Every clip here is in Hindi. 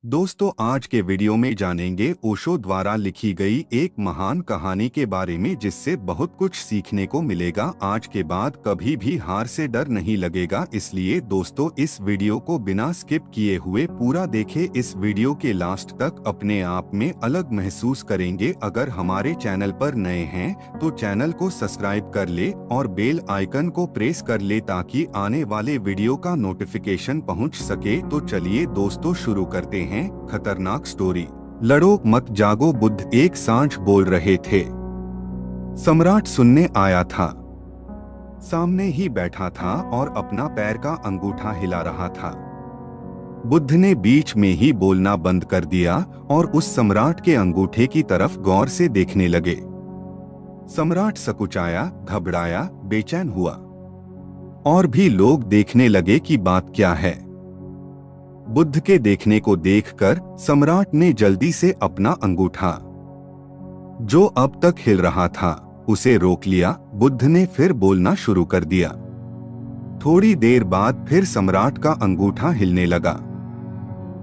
दोस्तों, आज के वीडियो में जानेंगे ओशो द्वारा लिखी गई एक महान कहानी के बारे में जिससे बहुत कुछ सीखने को मिलेगा। आज के बाद कभी भी हार से डर नहीं लगेगा। इसलिए दोस्तों, इस वीडियो को बिना स्किप किए हुए पूरा देखें। इस वीडियो के लास्ट तक अपने आप में अलग महसूस करेंगे। अगर हमारे चैनल पर नए हैं तो चैनल को सब्सक्राइब कर ले और बेल आइकन को प्रेस कर ले ताकि आने वाले वीडियो का नोटिफिकेशन पहुंच सके। तो चलिए दोस्तों, शुरू करते हैं। खतरनाक स्टोरी। लड़ो मत जागो। बुद्ध एक सांझ बोल रहे थे। सम्राट सुनने आया था। सामने ही बैठा था और अपना पैर का अंगूठा हिला रहा था। बुद्ध ने बीच में ही बोलना बंद कर दिया और उस सम्राट के अंगूठे की तरफ गौर से देखने लगे। सम्राट सकुचाया, घबराया, बेचैन हुआ। और भी लोग देखने लगे कि बात क्या है। बुद्ध के देखने को देखकर सम्राट ने जल्दी से अपना अंगूठा, जो अब तक हिल रहा था, उसे रोक लिया। बुद्ध ने फिर बोलना शुरू कर दिया। थोड़ी देर बाद फिर सम्राट का अंगूठा हिलने लगा।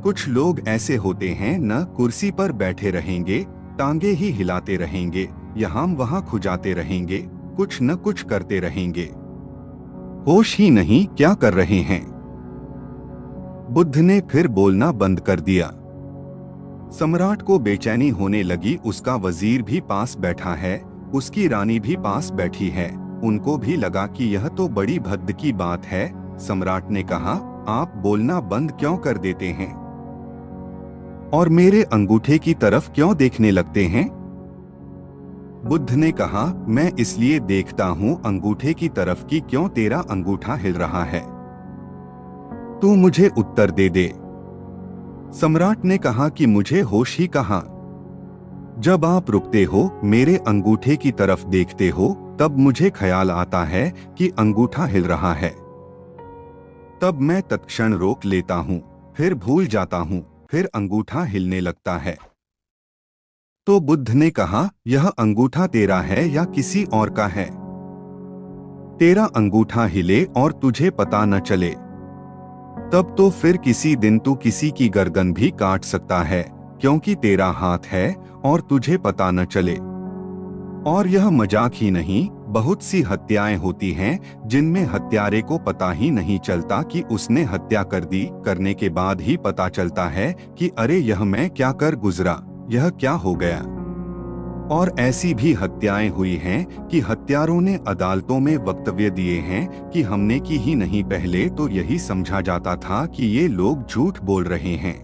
कुछ लोग ऐसे होते हैं, न कुर्सी पर बैठे रहेंगे, टांगे ही हिलाते रहेंगे, यहाँ वहाँ खुजाते रहेंगे, कुछ न कुछ करते रहेंगे, होश ही नहीं क्या कर रहे हैं। बुद्ध ने फिर बोलना बंद कर दिया। सम्राट को बेचैनी होने लगी। उसका वजीर भी पास बैठा है, उसकी रानी भी पास बैठी है। उनको भी लगा कि यह तो बड़ी भद्द की बात है। सम्राट ने कहा, आप बोलना बंद क्यों कर देते हैं और मेरे अंगूठे की तरफ क्यों देखने लगते हैं? बुद्ध ने कहा, मैं इसलिए देखता हूँ अंगूठे की तरफ कि क्यों तेरा अंगूठा हिल रहा है। तू मुझे उत्तर दे दे। सम्राट ने कहा कि मुझे होश ही कहाँ। जब आप रुकते हो, मेरे अंगूठे की तरफ देखते हो, तब मुझे ख्याल आता है कि अंगूठा हिल रहा है। तब मैं तत्क्षण रोक लेता हूँ, फिर भूल जाता हूँ, फिर अंगूठा हिलने लगता है। तो बुद्ध ने कहा, यह अंगूठा तेरा है या किसी और का है? तेरा अंगूठा हिले और तुझे पता न चले, तब तो फिर किसी दिन तू किसी की गर्दन भी काट सकता है, क्योंकि तेरा हाथ है और तुझे पता न चले। और यह मजाक ही नहीं, बहुत सी हत्याएं होती हैं जिनमें हत्यारे को पता ही नहीं चलता कि उसने हत्या कर दी। करने के बाद ही पता चलता है कि अरे यह मैं क्या कर गुजरा, यह क्या हो गया। और ऐसी भी हत्याएं हुई हैं कि हत्यारों ने अदालतों में वक्तव्य दिए हैं कि हमने की ही नहीं। पहले तो यही समझा जाता था कि ये लोग झूठ बोल रहे हैं,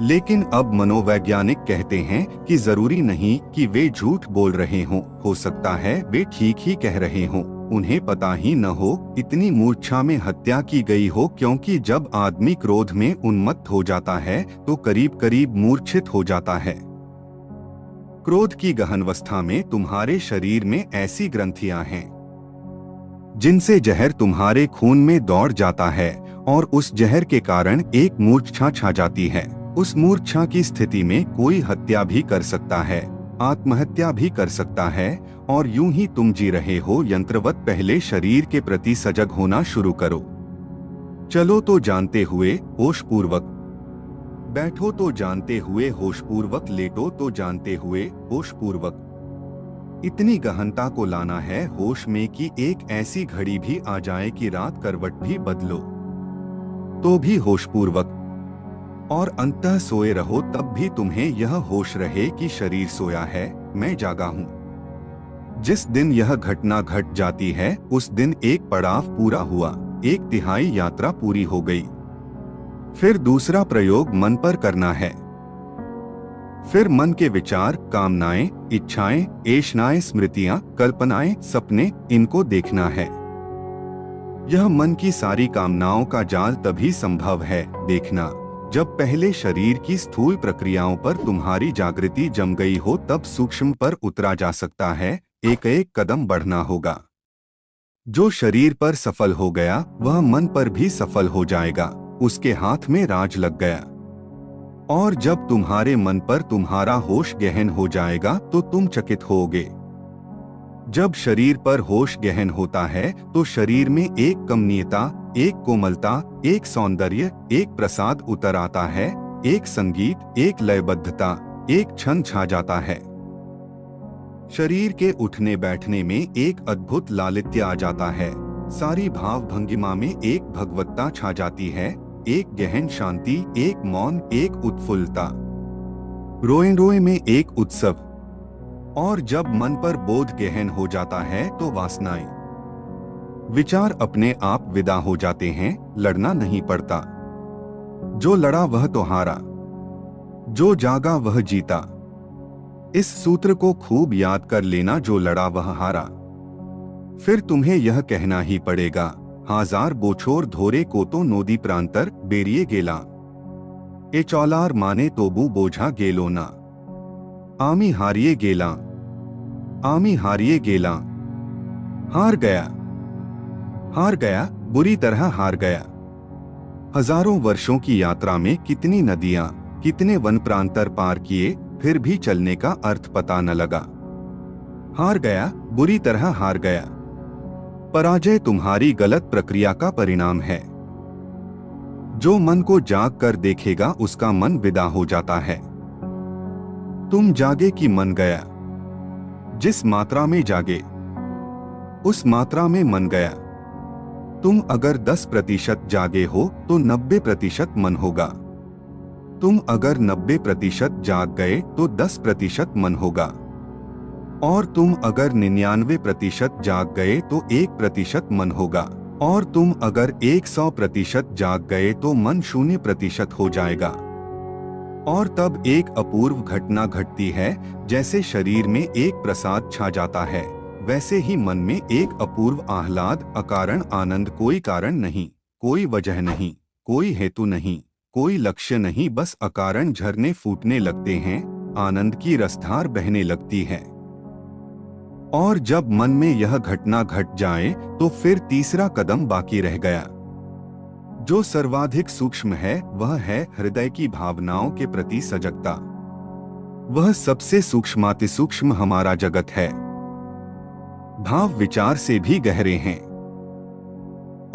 लेकिन अब मनोवैज्ञानिक कहते हैं कि जरूरी नहीं कि वे झूठ बोल रहे हों। हो सकता है वे ठीक ही कह रहे हों, उन्हें पता ही न हो। इतनी मूर्छा में हत्या की गई हो, क्योंकि जब आदमी क्रोध में उन्मत्त हो जाता है तो करीब करीब मूर्छित हो जाता है। क्रोध की गहनावस्था में तुम्हारे शरीर में ऐसी ग्रंथियां हैं जिनसे जहर तुम्हारे खून में दौड़ जाता है और उस जहर के कारण एक मूर्छा छा जाती है। उस मूर्छा की स्थिति में कोई हत्या भी कर सकता है, आत्महत्या भी कर सकता है, और यूं ही तुम जी रहे हो यंत्रवत। पहले शरीर के प्रति सजग होना शुरू करो। चलो तो जानते हुए होशपूर्वक बैठो, तो जानते हुए होशपूर्वक लेटो, तो जानते हुए होशपूर्वक। इतनी गहनता को लाना है होश में कि एक ऐसी घड़ी भी आ जाए कि रात करवट भी बदलो तो भी होशपूर्वक। और अंततः सोए रहो तब भी तुम्हें यह होश रहे कि शरीर सोया है, मैं जागा हूँ। जिस दिन यह घटना घट जाती है उस दिन एक पड़ाव पूरा हुआ, 1/3 यात्रा पूरी हो गई। फिर दूसरा प्रयोग मन पर करना है। फिर मन के विचार, कामनाएं, इच्छाएं, ऐशनाएं, स्मृतियां, कल्पनाएं, सपने, इनको देखना है। यह मन की सारी कामनाओं का जाल तभी संभव है देखना जब पहले शरीर की स्थूल प्रक्रियाओं पर तुम्हारी जागृति जम गई हो, तब सूक्ष्म पर उतरा जा सकता है। एक एक कदम बढ़ना होगा। जो शरीर पर सफल हो गया वह मन पर भी सफल हो जाएगा। उसके हाथ में राज लग गया। और जब तुम्हारे मन पर तुम्हारा होश गहन हो जाएगा तो तुम चकित होगे। जब शरीर पर होश गहन होता है तो शरीर में एक कमनीयता, एक कोमलता, एक सौंदर्य, एक प्रसाद उतर आता है, एक संगीत, एक लयबद्धता, एक छंद छा जाता है। शरीर के उठने बैठने में एक अद्भुत लालित्य आ जाता है। सारी भाव भंगिमा में एक भगवत्ता छा जाती है, एक गहन शांति, एक मौन, एक उत्फुल्लता, रोए रोए में एक उत्सव। और जब मन पर बोध गहन हो जाता है तो वासनाएं, विचार अपने आप विदा हो जाते हैं, लड़ना नहीं पड़ता। जो लड़ा वह तो हारा, जो जागा वह जीता। इस सूत्र को खूब याद कर लेना, जो लड़ा वह हारा। फिर तुम्हें यह कहना ही पड़ेगा, हजार बोछोर धोरे को तो नोदी प्रांतर बेरिए गेला, ए चौलार माने तोबू बोझा गेलो ना, आमी हारिए गेला, आमी हारिए गेला। हार गया, हार गया, बुरी तरह हार गया। हजारों वर्षों की यात्रा में कितनी नदियां, कितने वन प्रांतर पार किए, फिर भी चलने का अर्थ पता न लगा। हार गया, बुरी तरह हार गया। पराजय तुम्हारी गलत प्रक्रिया का परिणाम है। जो मन को जाग कर देखेगा उसका मन विदा हो जाता है। तुम जागे कि मन गया। जिस मात्रा में जागे उस मात्रा में मन गया। तुम अगर 10% जागे हो तो 90% मन होगा। तुम अगर 90% जाग गए तो 10% मन होगा। और तुम अगर 99% जाग गए तो 1% मन होगा। और तुम अगर 100% जाग गए तो मन 0% हो जाएगा। और तब एक अपूर्व घटना घटती है। जैसे शरीर में एक प्रसाद छा जाता है, वैसे ही मन में एक अपूर्व आह्लाद, अकारण आनंद, कोई कारण नहीं, कोई वजह नहीं, कोई हेतु नहीं, कोई लक्ष्य नहीं, बस अकारण झरने फूटने लगते हैं, आनंद की रसधार बहने लगती है। और जब मन में यह घटना घट जाए तो फिर तीसरा कदम बाकी रह गया। जो सर्वाधिक सूक्ष्म है वह है हृदय की भावनाओं के प्रति सजगता। वह सबसे सूक्ष्मातिसूक्ष्म हमारा जगत है। भाव विचार से भी गहरे हैं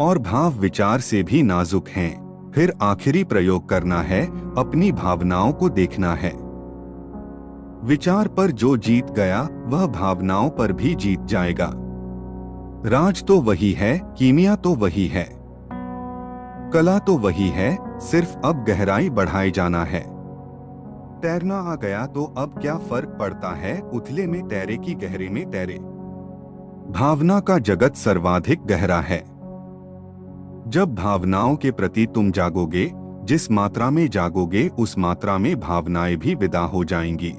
और भाव विचार से भी नाजुक हैं। फिर आखिरी प्रयोग करना है, अपनी भावनाओं को देखना है। विचार पर जो जीत गया वह भावनाओं पर भी जीत जाएगा। राज तो वही है, कीमिया तो वही है, कला तो वही है, सिर्फ अब गहराई बढ़ाए जाना है। तैरना आ गया तो अब क्या फर्क पड़ता है, उथले में तैरे की गहरे में तैरे। भावना का जगत सर्वाधिक गहरा है। जब भावनाओं के प्रति तुम जागोगे, जिस मात्रा में जागोगे उस मात्रा में भावनाएं भी विदा हो जाएंगी।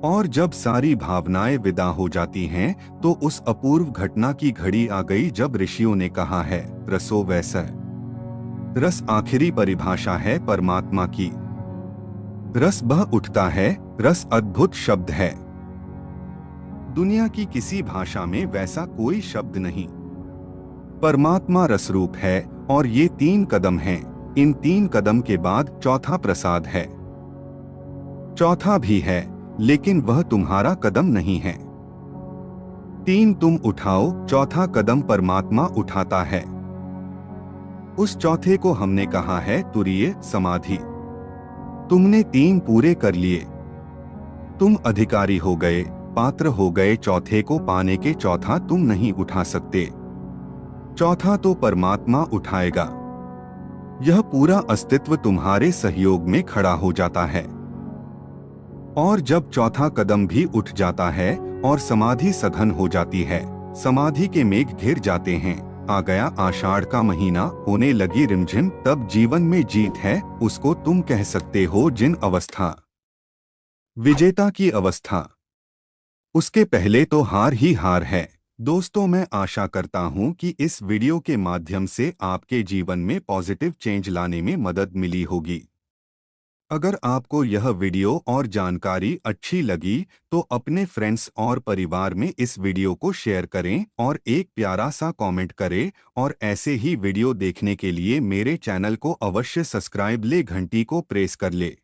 और जब सारी भावनाएं विदा हो जाती हैं तो उस अपूर्व घटना की घड़ी आ गई जब ऋषियों ने कहा है, रसो वैसा। रस आखिरी परिभाषा है परमात्मा की। रस बह उठता है, रस अद्भुत शब्द है। दुनिया की किसी भाषा में वैसा कोई शब्द नहीं। परमात्मा रसरूप है और ये 3 कदम हैं। इन 3 कदम के बाद चौथा प्रसाद है। चौथा भी है, लेकिन वह तुम्हारा कदम नहीं है। 3 तुम उठाओ, चौथा कदम परमात्मा उठाता है। उस चौथे को हमने कहा है तुरीय समाधि। तुमने 3 पूरे कर लिए, तुम अधिकारी हो गए, पात्र हो गए। चौथे को पाने के चौथा तुम नहीं उठा सकते। चौथा तो परमात्मा उठाएगा। यह पूरा अस्तित्व तुम्हारे सहयोग में खड़ा हो जाता है। और जब चौथा कदम भी उठ जाता है और समाधि सघन हो जाती है, समाधि के मेघ घिर जाते हैं, आ गया आषाढ़ का महीना, होने लगी रिमझिम, तब जीवन में जीत है, उसको तुम कह सकते हो जिन अवस्था, विजेता की अवस्था। उसके पहले तो हार ही हार है। दोस्तों, मैं आशा करता हूं कि इस वीडियो के माध्यम से आपके जीवन में पॉजिटिव चेंज लाने में मदद मिली होगी। अगर आपको यह वीडियो और जानकारी अच्छी लगी तो अपने फ्रेंड्स और परिवार में इस वीडियो को शेयर करें और एक प्यारा सा कमेंट करें। और ऐसे ही वीडियो देखने के लिए मेरे चैनल को अवश्य सब्सक्राइब ले, घंटी को प्रेस कर ले।